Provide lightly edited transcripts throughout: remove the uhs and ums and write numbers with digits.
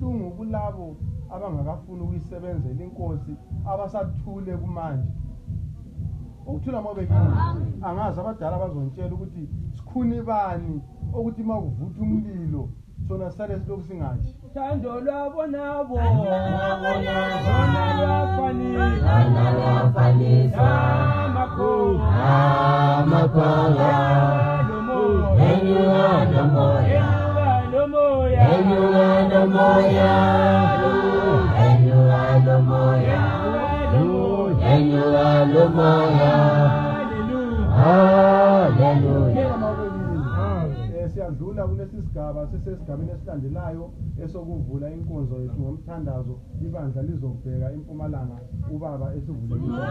kubuhlungu kulabo abangakafuni ukuyisebenzela inkosi abasathule kumanje. Ukuthula mobe angazi abadala bazontshela ukuthi sikhuni bani ukuthi makuvutha umlilo sona sale silokhu singathi thando lwabo nabo lwafanisa amakhaya enyuka lomoya hallelujah. Siyadlula kulesi sigaba sisesigabeni esilandelayo esokuvula inkonzo yethu ngomthandazo. Ibandla lizobheka impumalanga ubaba esivulile.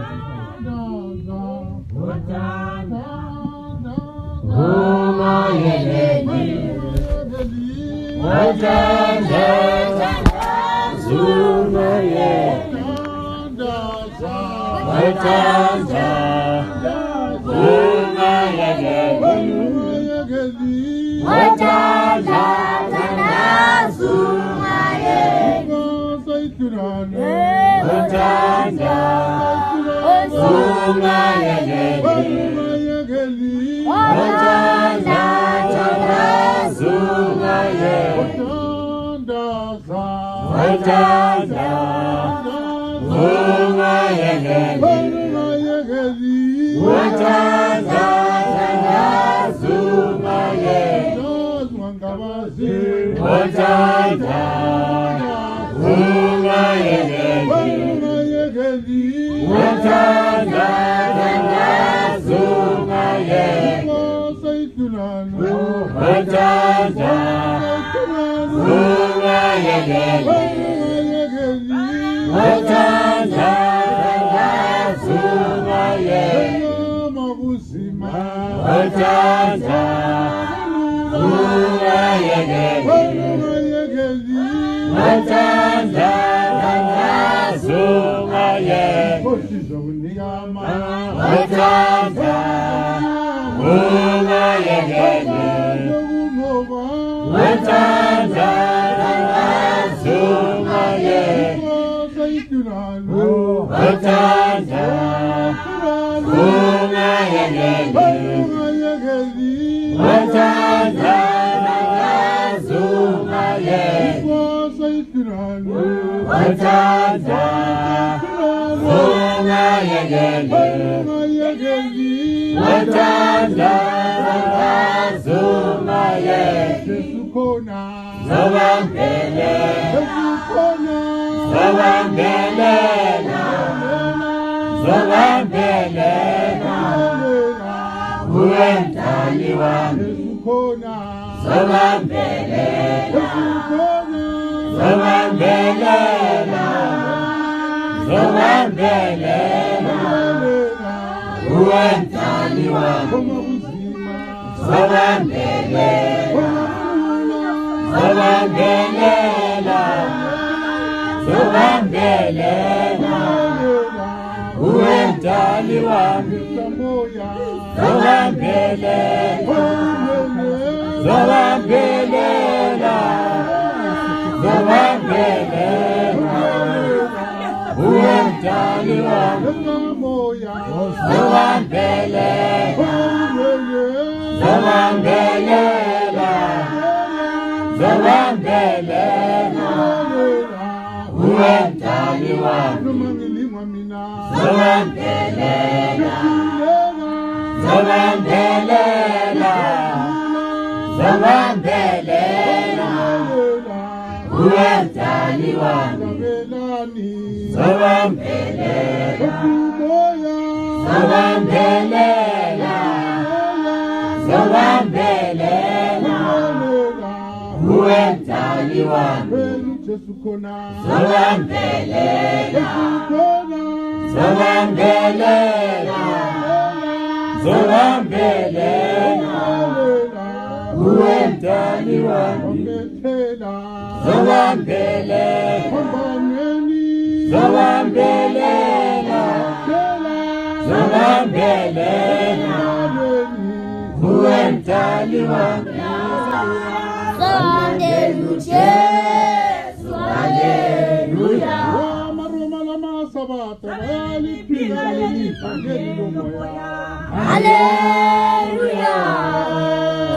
Hallelujah.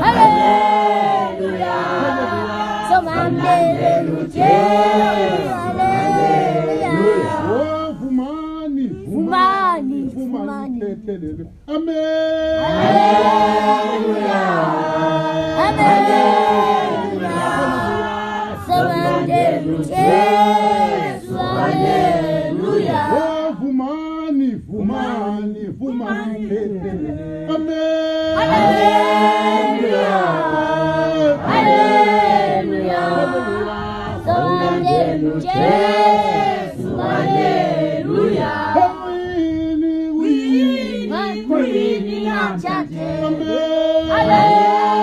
Hallelujah. So hallelujah. Oh, Fumani. Fumani. Amen. Hallelujah. Hallelujah. So hallelujah. Hallelujah. Oh, Fumani. Amen. Hallelujah. Hallelujah. So hallelujah. Hallelujah. Hallelujah.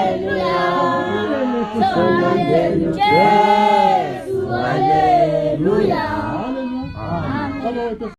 Hallelujah. So hallelujah. Hallelujah. Hallelujah.